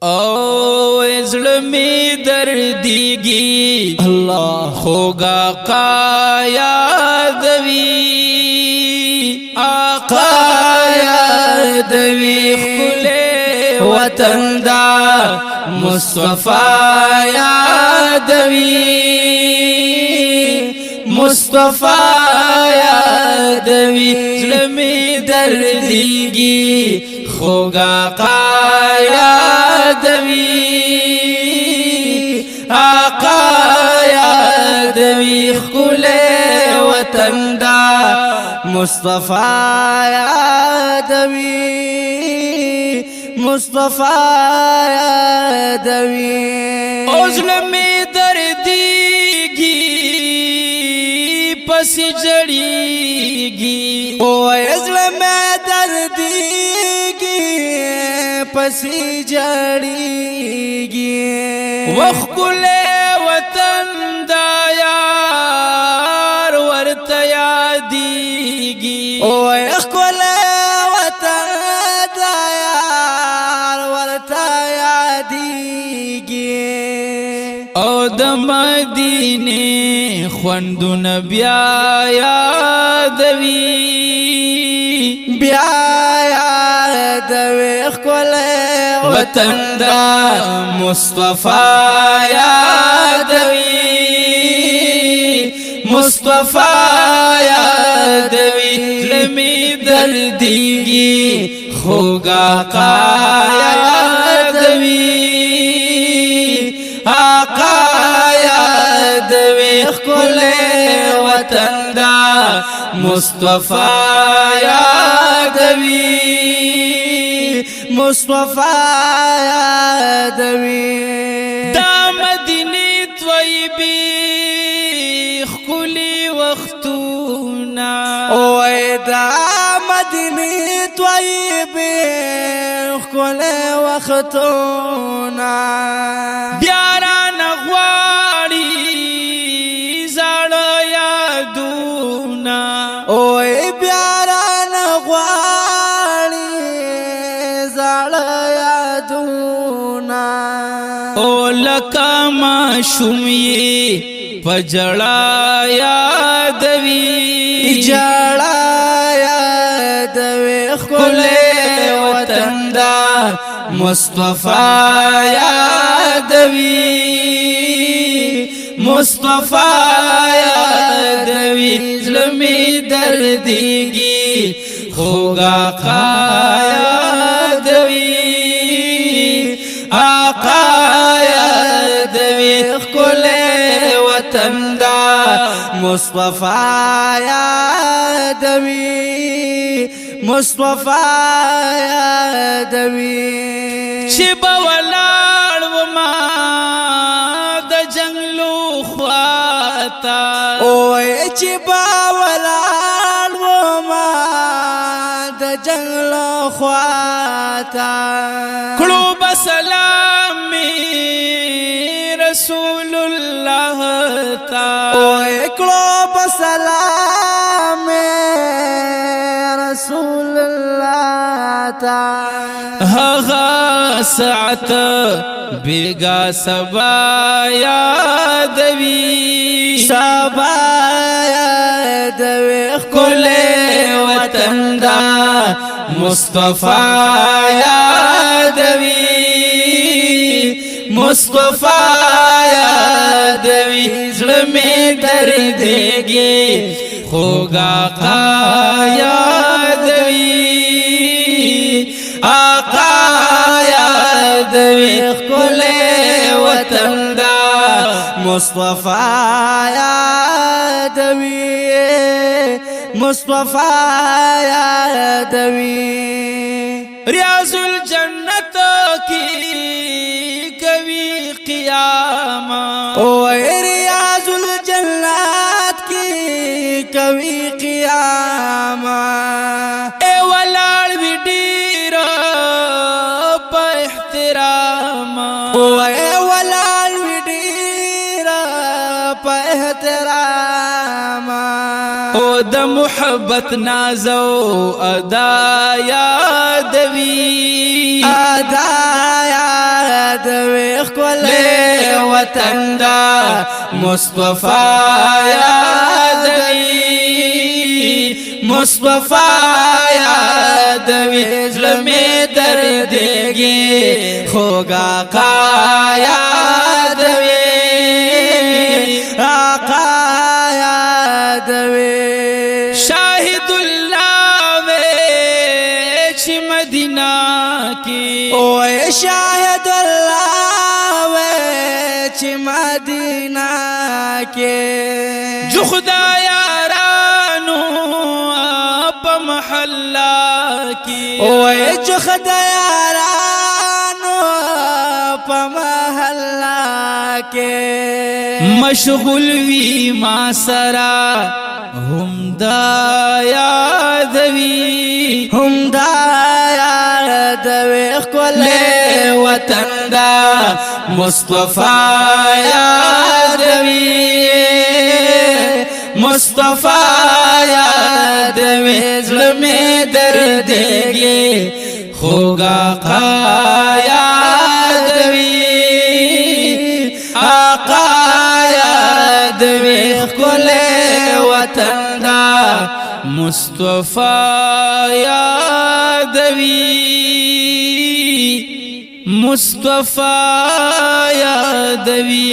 او ازلمی دردیگی اللہ خوگا آقا یادوی آقا یادوی خلے وطن دا مصطفیٰ یادوی مصطفیٰ یادوی ازلمی دردیگی خوگا آقا یادوی آقا یادوی خلے وطن دا مصطفیٰ یادوی مصطفیٰ یادوی ظلمی دردیگی پسی جڑیگی او ظلمی دردیگی پسی جڑیگی وخکلے وطن دا یار ورت یادیگی او اخکلے وطن دا یار ورت یادیگی او د مدینے خوندون بیا یادوی بیا یادوی اخکلے وطن دا مصطفیٰ یادوی مصطفیٰ یادوی ظلمی دردیگی خوگا آقا یادوی آقا یادوی خلے وطن دا مصطفیٰ یادوی مصطفیٰ یادوی دا مدینی طویبی خلی وختونا اوی دا مدینی طویبی خلی وختونا بیاران غواری زار یادونا اوی بیاران غواری زار یادونا او لکا ما شمی پجڑا یادوی جڑا یادوی خلے وطن دا مصطفیٰ یادوی مصطفیٰ یادوی ظلمی دردیگی خوگا آقا یادوی آقا یادوی خلے وطن دا مصطفیٰ یادوی مصطفیٰ یادوی شبا ولار وما دا جنگلو خواتا اوے شبا ولار وما دا جنگلو خواتا قلوب سلامی رسول اللہ تا اوے قلوب سلامی رسول اللہ تا ہا ساعت بیگا سبا یادوی سبا یادوی خلے وطن دا مصطفیٰ یادوی مصطفیٰ یادوی ظلمی دردیگی خوگا آقا یادوی آقا یادوی خلے وطن دا مصطفیٰ یادوی مصطفیٰ یادوی ریاض الجنت کی کبھی قیامت او ریاض الجنت کی کبھی قیامت اے ولار بھی ڈیر پا احترام او اے ولار بھی ڈیر پا احترام او د محبت نازو ادا یادوی ادا یادوي خپل وطن دا مصطفی یادوي مصطفی یادوي زلمي دردګي خوګا کا یادوي آقا یادوي شاهد الله وې چې مدینہ کې او شاهد الله وې چې مدینہ کې جو خدای یارانو په محله کې او جو خدای یارانو په محله کې مشغول وی ما سرا هم دا یادوي خپل وطن دا مصطفی یادوي مصطفی یادوي زلمي دردګي خوګا کا یادوي آقا یادوي خپل وطن دا مصطفی یادوي مصطفی یادوي